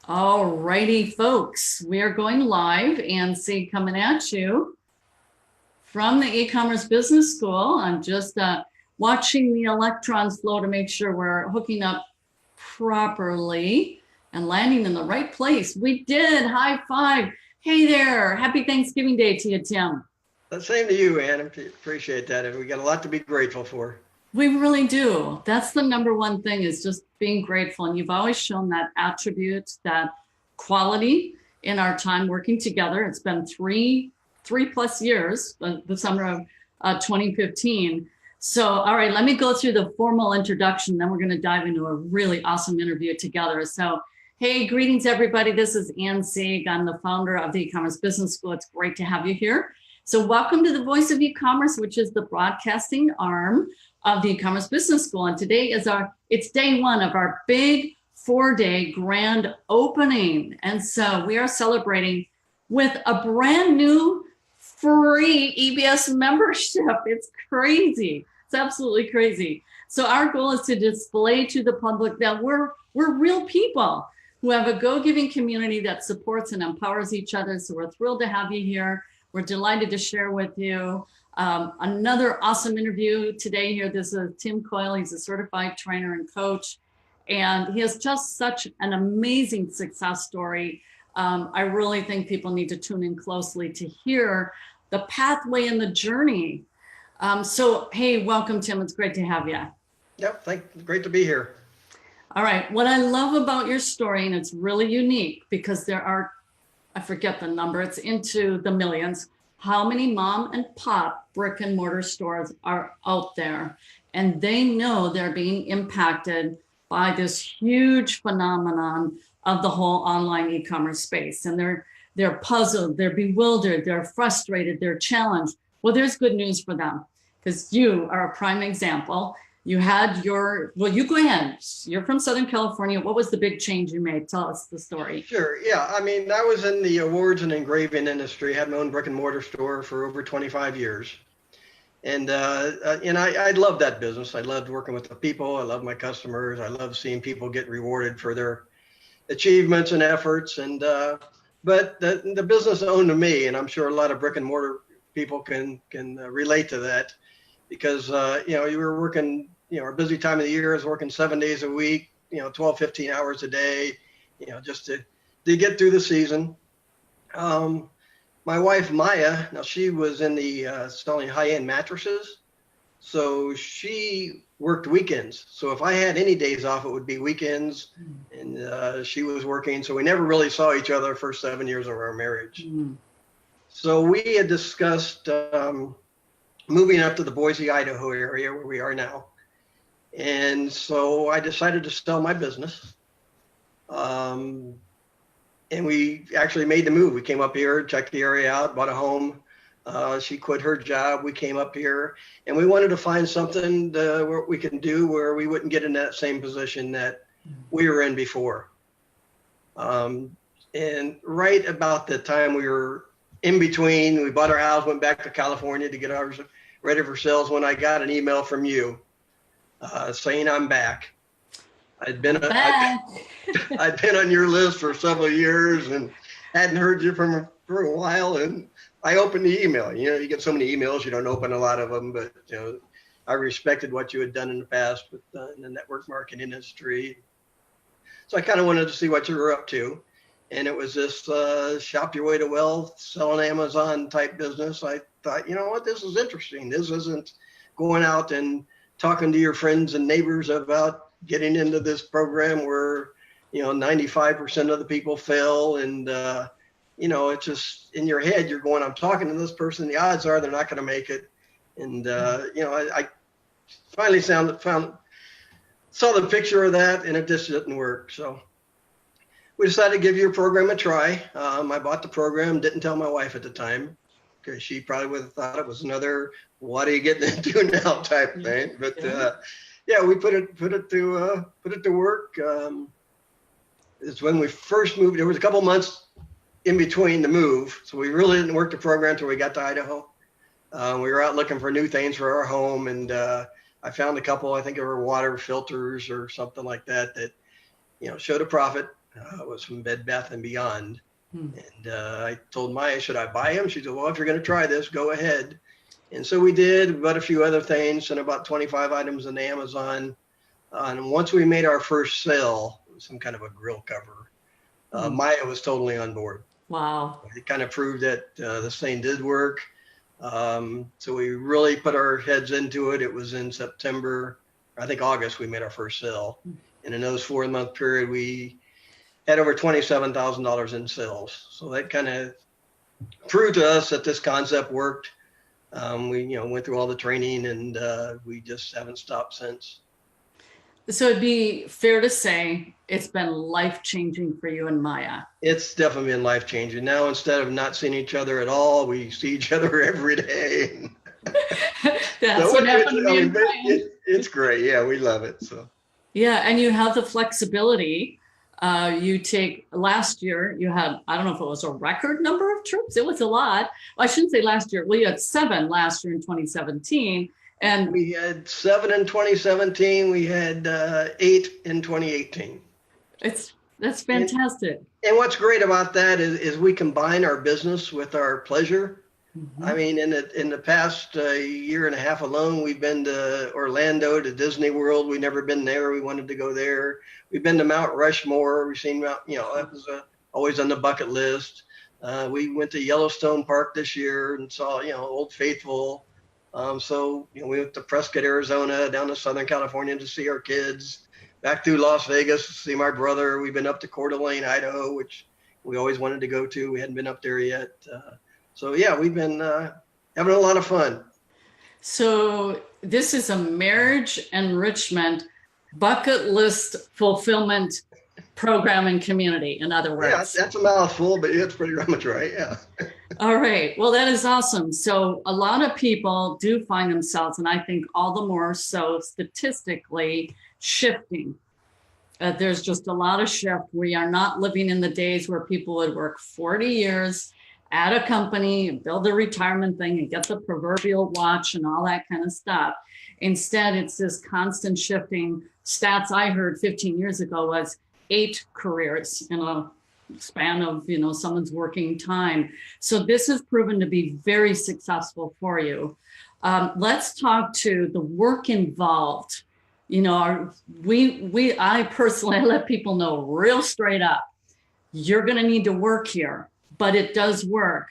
All righty, folks, we are going live and see coming at you from the e-commerce business school. I'm just watching the electrons flow to make sure we're hooking up properly and landing in the right place. We did. High five. Hey there. Happy Thanksgiving Day to you, Tim. The same to you, Ann. Appreciate that. And we got a lot to be grateful for. We really do. That's the number one thing, is just being grateful. And you've always shown that attribute, that quality in our time working together. It's been three plus years, the summer of 2015. So, all right, let me go through the formal introduction. Then we're going to dive into a really awesome interview together. So, hey, greetings, everybody. This is Ann Sieg. I'm the founder of the e-commerce business school. It's great to have you here. So welcome to the Voice of E-commerce, which is the broadcasting arm of the e-commerce business school. And today is it's day one of our big 4-day grand opening. And so we are celebrating with a brand new free EBS membership. It's crazy. It's absolutely crazy. So our goal is to display to the public that we're real people who have a go-giving community that supports and empowers each other. So we're thrilled to have you here. We're delighted to share with you another awesome interview today here. This is Tim Coyle. He's a certified trainer and coach, and he has just such an amazing success story. I really think people need to tune in closely to hear the pathway and the journey. So, hey, welcome, Tim. It's great to have you. Yep, great to be here. All right. What I love about your story, and it's really unique because there are, I forget the number, it's into the millions, how many mom and pop brick and mortar stores are out there, and they know they're being impacted by this huge phenomenon of the whole online e-commerce space. And they're puzzled, they're bewildered, they're frustrated, they're challenged. Well, there's good news for them, because you are a prime example. You had you go ahead. You're from Southern California. What was the big change you made? Tell us the story. Sure. Yeah. I mean, I was in the awards and engraving industry, had my own brick and mortar store for over 25 years. And I loved that business. I loved working with the people. I loved my customers. I loved seeing people get rewarded for their achievements and efforts. And but the business owned to me, and I'm sure a lot of brick and mortar people can relate to that. Because, you were working, our busy time of the year is working 7 days a week, 12, 15 hours a day, just to get through the season. My wife, Maya, now she was in the selling high-end mattresses. So she worked weekends. So if I had any days off, it would be weekends. And she was working. So we never really saw each other for 7 years of our marriage. So we had discussed moving up to the Boise, Idaho area where we are now. And so I decided to sell my business. And we actually made the move. We came up here, checked the area out, bought a home. She quit her job. We came up here and we wanted to find something where we can do where we wouldn't get in that same position that we were in before. And right about the time we were in between, we bought our house, went back to California to get ours ready for sales, when I got an email from you saying I'm back. I'd been on your list for several years and hadn't heard you for a while. And I opened the email. You get so many emails, you don't open a lot of them, but I respected what you had done in the past with in the network marketing industry. So I kind of wanted to see what you were up to. And it was this shop your way to wealth, selling Amazon type business. I thought, you know what, this is interesting. This isn't going out and talking to your friends and neighbors about getting into this program where, 95% of the people fail. And, it's just in your head, you're going, I'm talking to this person. The odds are they're not going to make it. And, I finally saw the picture of that, and it just didn't work. So we decided to give your program a try. I bought the program, didn't tell my wife at the time, because she probably would have thought it was another "what are you getting into now" type thing. But we put it to work. It's when we first moved. There was a couple months in between the move, so we really didn't work the program until we got to Idaho. We were out looking for new things for our home, and I found a couple. I think they were water filters or something like that showed a profit. It was from Bed Bath and Beyond. Hmm. And I told Maya, should I buy them? She said, well, if you're going to try this, go ahead. And so we did. We bought a few other things and about 25 items on Amazon. And once we made our first sale, it was some kind of a grill cover, Maya was totally on board. Wow. It kind of proved that this thing did work. So we really put our heads into it. It was in September, I think August, we made our first sale. And in those 4-month period, we had over $27,000 in sales. So that kind of proved to us that this concept worked. We, went through all the training, and we just haven't stopped since. So it'd be fair to say it's been life-changing for you and Maya. It's definitely been life-changing. Now, instead of not seeing each other at all, we see each other every day. That's what happened to me and Brian. It's great. Yeah, we love it. So. Yeah, and you have the flexibility. You take last year, you had, I don't know if it was a record number of trips. It was a lot. Well, I shouldn't say last year. Well, you had 7 last year in 2017. And we had 7 in 2017. We had 8 in 2018. That's fantastic. And what's great about that is we combine our business with our pleasure. Mm-hmm. I mean, in the past year and a half alone, we've been to Orlando, to Disney World. We've never been there. We wanted to go there. We've been to Mount Rushmore. We've seen Mount, that was always on the bucket list. We went to Yellowstone Park this year and saw, Old Faithful. So, we went to Prescott, Arizona, down to Southern California to see our kids, back through Las Vegas to see my brother. We've been up to Coeur d'Alene, Idaho, which we always wanted to go to. We hadn't been up there yet. So, yeah, we've been having a lot of fun. So this is a marriage enrichment bucket list fulfillment program and community, in other words. Yeah, that's a mouthful, but it's pretty much right. Yeah. All right. Well, that is awesome. So a lot of people do find themselves, and I think all the more so statistically, shifting. There's just a lot of shift. We are not living in the days where people would work 40 years at a company and build a retirement thing and get the proverbial watch and all that kind of stuff. Instead, it's this constant shifting. Stats I heard 15 years ago was 8 careers in a span of, someone's working time. So this has proven to be very successful for you. Let's talk to the work involved. I personally let people know real straight up, you're going to need to work here, but it does work.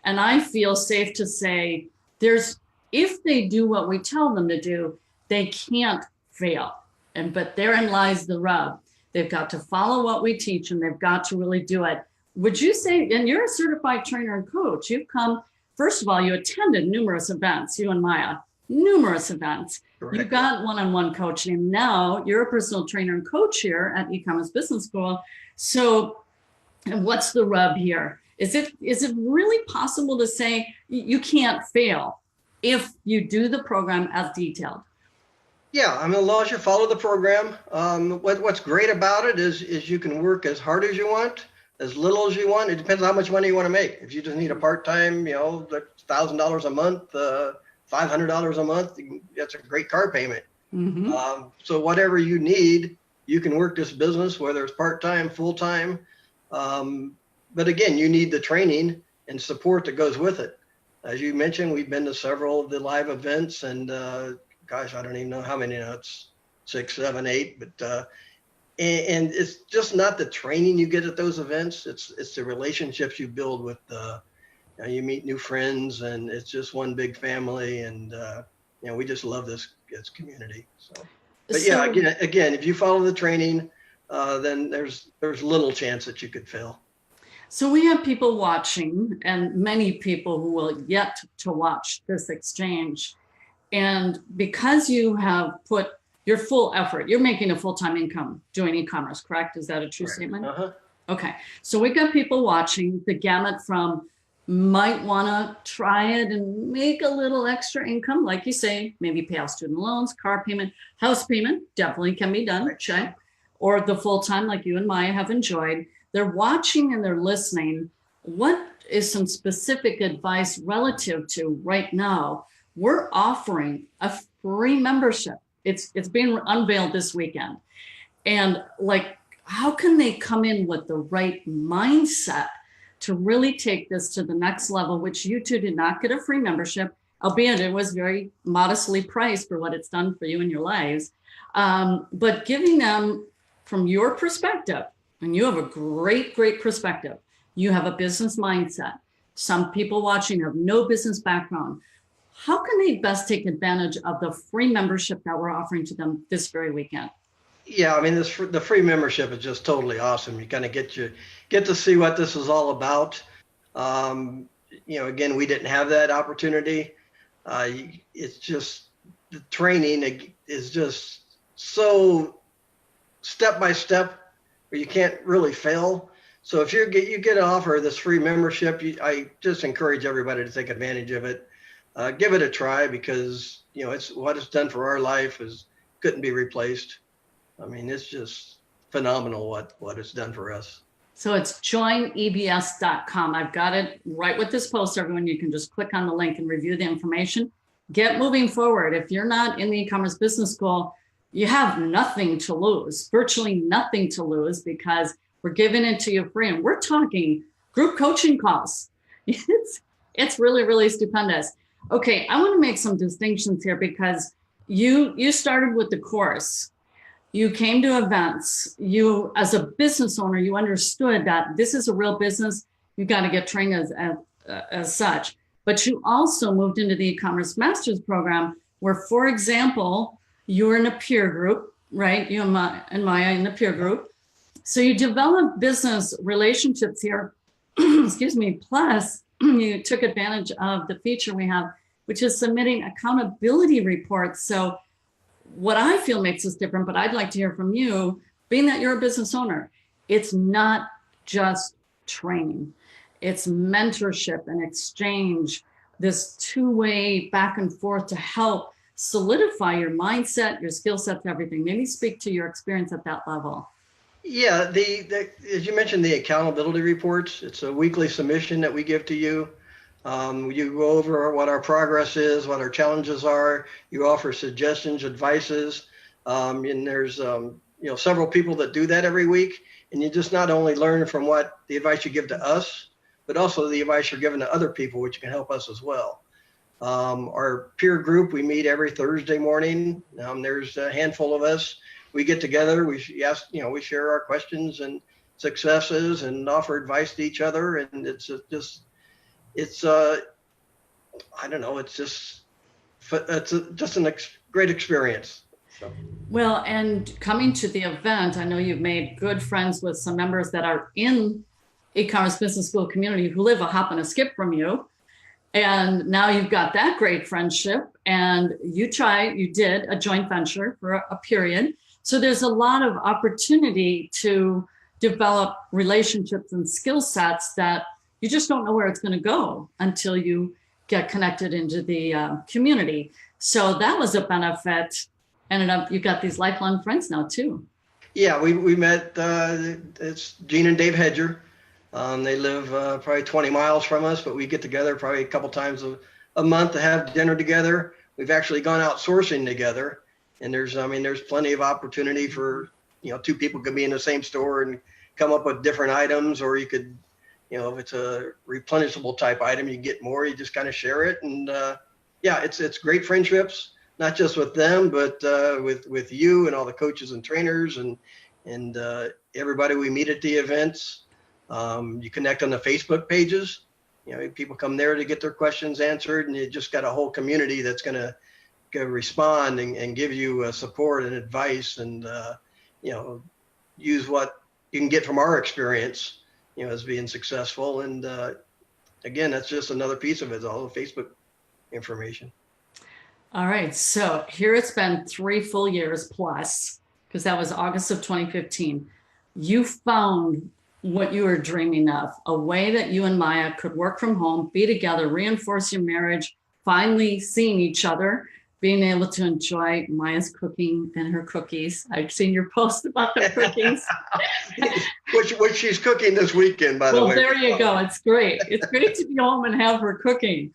And I feel safe to say if they do what we tell them to do, they can't fail. But therein lies the rub. They've got to follow what we teach, and they've got to really do it. Would you say, and you're a certified trainer and coach, you've come, first of all, you attended numerous events, you and Maya, numerous events. Correct. You've got one-on-one coaching, and now you're a personal trainer and coach here at E-Commerce Business School. So what's the rub here? Is it really possible to say you can't fail if you do the program as detailed? Yeah, as long as you follow the program. What's great about it is you can work as hard as you want, as little as you want. It depends on how much money you want to make. If you just need a part-time, $1,000 a month, $500 a month, that's a great car payment. Mm-hmm. So whatever you need, you can work this business, whether it's part-time, full-time. But again, you need the training and support that goes with it. As you mentioned, we've been to several of the live events, and gosh, I don't even know how many. It's 6, 7, 8. But and it's just not the training you get at those events. It's the relationships you build with. You meet new friends, and it's just one big family. And we just love this community. But yeah, again, if you follow the training, then there's little chance that you could fail. So we have people watching, and many people who will yet to watch this exchange. And because you have put your full effort, you're making a full-time income doing e-commerce, correct? Is that a true statement? Uh-huh. Okay. So we've got people watching the gamut from might want to try it and make a little extra income, like you say, maybe pay off student loans, car payment, house payment, definitely can be done, okay? Or the full-time like you and Maya have enjoyed. They're watching and they're listening. What is some specific advice relative to right now? We're offering a free membership. It's being unveiled this weekend. And like how can they come in with the right mindset to really take this to the next level, which you two did not get a free membership, albeit it was very modestly priced for what it's done for you in your lives. But giving them from your perspective, and you have a great, great perspective. You have a business mindset. Some people watching have no business background. How can they best take advantage of the free membership that we're offering to them this very weekend? Yeah, I mean, the free membership is just totally awesome. You kind of get to see what this is all about. Again, we didn't have that opportunity. It's just the training is just so step by step where you can't really fail. So if you get an offer of this free membership, I just encourage everybody to take advantage of it. Give it a try because it's what it's done for our life couldn't be replaced. I mean, it's just phenomenal what it's done for us. So it's joinebs.com. I've got it right with this post, everyone. You can just click on the link and review the information. Get moving forward. If you're not in the e-commerce business school, you have nothing to lose, virtually nothing to lose, because we're giving it to you free. And we're talking group coaching calls. It's really, really stupendous. Okay, I want to make some distinctions here because you started with the course. You came to events. You, as a business owner, you understood that this is a real business. You got to get trained as such. But you also moved into the e-commerce master's program where, for example, you're in a peer group, right? You and Maya in the peer group. So you develop business relationships here, excuse me, plus you took advantage of the feature we have, which is submitting accountability reports. So what I feel makes us different, but I'd like to hear from you, being that you're a business owner, it's not just training, it's mentorship and exchange, this two-way back and forth to help solidify your mindset, your skill sets, everything. Maybe speak to your experience at that level. Yeah, as you mentioned, the accountability reports, it's a weekly submission that we give to you. You go over what our progress is, what our challenges are. You offer suggestions, advices, and there's several people that do that every week. And you just not only learn from what the advice you give to us, but also the advice you're giving to other people, which can help us as well. Our peer group, we meet every Thursday morning. There's a handful of us. We get together. We share our questions and successes and offer advice to each other. And it's I don't know, it's just a great experience. So. Well, and coming to the event, I know you've made good friends with some members that are in e-commerce business school community who live a hop and a skip from you. And now you've got that great friendship, and you did a joint venture for a period. So there's a lot of opportunity to develop relationships and skill sets that you just don't know where it's going to go until you get connected into the community. So that was a benefit. Ended up, you got these lifelong friends now too. Yeah, we met, it's Gene and Dave Hedger. They live probably 20 miles from us, but we get together probably a couple times a month to have dinner together. We've actually gone out sourcing together, and there's plenty of opportunity for, two people could be in the same store and come up with different items, or you could, if it's a replenishable type item, you get more, you just kind of share it. And it's great friendships, not just with them, but with you and all the coaches and trainers and everybody we meet at the events. You connect on the Facebook pages. People come there to get their questions answered, and you just got a whole community that's going to respond and give you support and advice, and use what you can get from our experience, as being successful. And again, that's just another piece of it, all the Facebook information. All right, so here it's been 3 full years plus, because that was August of 2015. You found what you were dreaming of, a way that you and Maya could work from home, be together, reinforce your marriage, finally seeing each other, being able to enjoy Maya's cooking and her cookies. I've seen your post about the cookies. which she's cooking this weekend, by the way. Well, there you go. It's great. It's great to be home and have her cooking.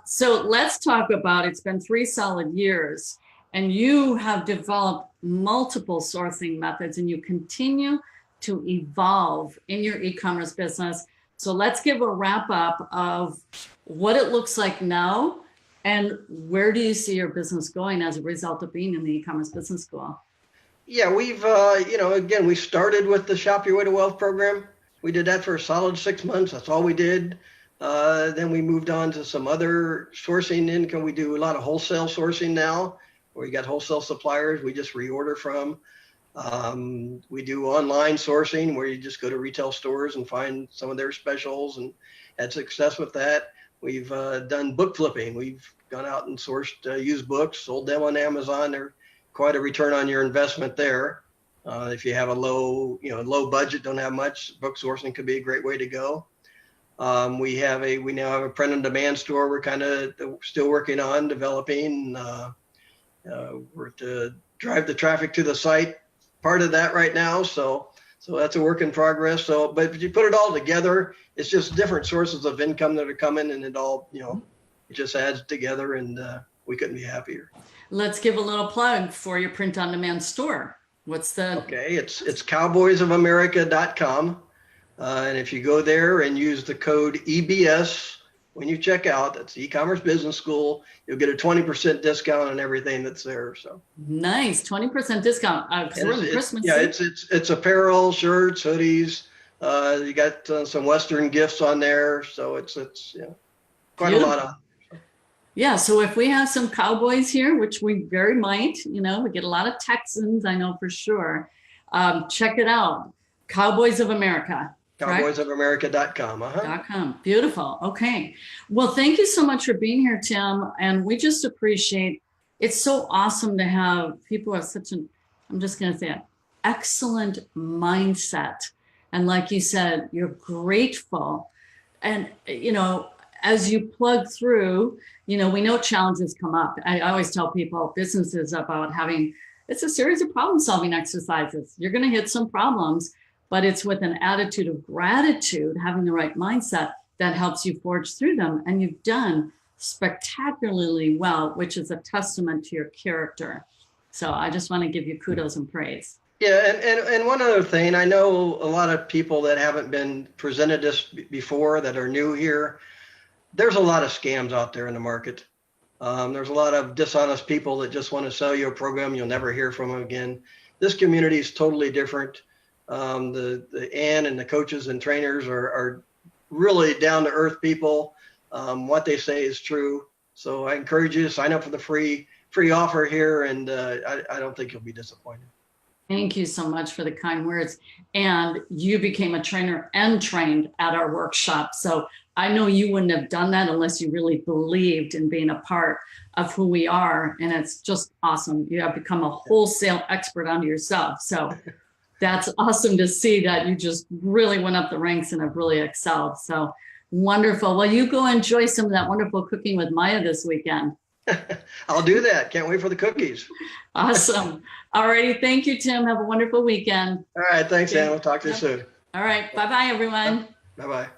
So let's talk about, it's been 3 solid years. and you have developed multiple sourcing methods, and you continue to evolve in your e-commerce business. So let's give a wrap up of what it looks like now, and where do you see your business going as a result of being in the e-commerce business school? Yeah, we've, again, we started with the Shop Your Way to Wealth program. We did that for a solid 6 months. That's all we did. Then we moved on to some other sourcing income. We do a lot of wholesale sourcing now, where you got wholesale suppliers we just reorder from. We do online sourcing, where you just go to retail stores and find some of their specials, and had success with that. We've done book flipping. We've gone out and sourced used books, sold them on Amazon. They're quite a return on your investment there. If you have a low budget, don't have much, book sourcing could be a great way to go. We now have a print on demand store. We're kind of still working on developing. We're to drive the traffic to the site, part of that right now. So that's a work in progress. But if you put it all together, it's just different sources of income that are coming, and it all, it just adds together, and we couldn't be happier. Let's give a little plug for your print on demand store. What's the? Okay, it's cowboysofamerica.com. And if you go there and use the code EBS when you check out, that's the e-commerce business school, you'll get a 20% discount on everything that's there. So nice, 20% discount. Christmas. Yeah, it's apparel, shirts, hoodies. You got some Western gifts on there, so it's quite a lot of. Yeah, so if we have some cowboys here, which we very might, we get a lot of Texans, I know for sure. Check it out, Cowboys of America. Cowboysofamerica.com. .com. Beautiful. Okay. Well, thank you so much for being here, Tim. And we just appreciate, it's so awesome to have people who have such I'm just going to say it, excellent mindset. And like you said, you're grateful. And, as you plug through, we know challenges come up. I always tell people business is about it's a series of problem solving exercises. You're going to hit some problems, but it's with an attitude of gratitude, having the right mindset that helps you forge through them. And you've done spectacularly well, which is a testament to your character. So I just want to give you kudos and praise. Yeah, and one other thing, I know a lot of people that haven't been presented this before that are new here. There's a lot of scams out there in the market. There's a lot of dishonest people that just want to sell you a program you'll never hear from them again. This community is totally different. The Ann and the coaches and trainers are really down to earth people. What they say is true. So I encourage you to sign up for the free offer here, and I don't think you'll be disappointed. Thank you so much for the kind words. And you became a trainer and trained at our workshop. So I know you wouldn't have done that unless you really believed in being a part of who we are. And it's just awesome. You have become a wholesale expert unto yourself. So that's awesome to see that you just really went up the ranks and have really excelled. So wonderful. Well, you go enjoy some of that wonderful cooking with Maya this weekend. I'll do that. Can't wait for the cookies. Awesome. All righty. Thank you, Tim. Have a wonderful weekend. All right. Thanks, Ann. We'll talk to you soon. All right. Bye-bye, everyone. Bye-bye.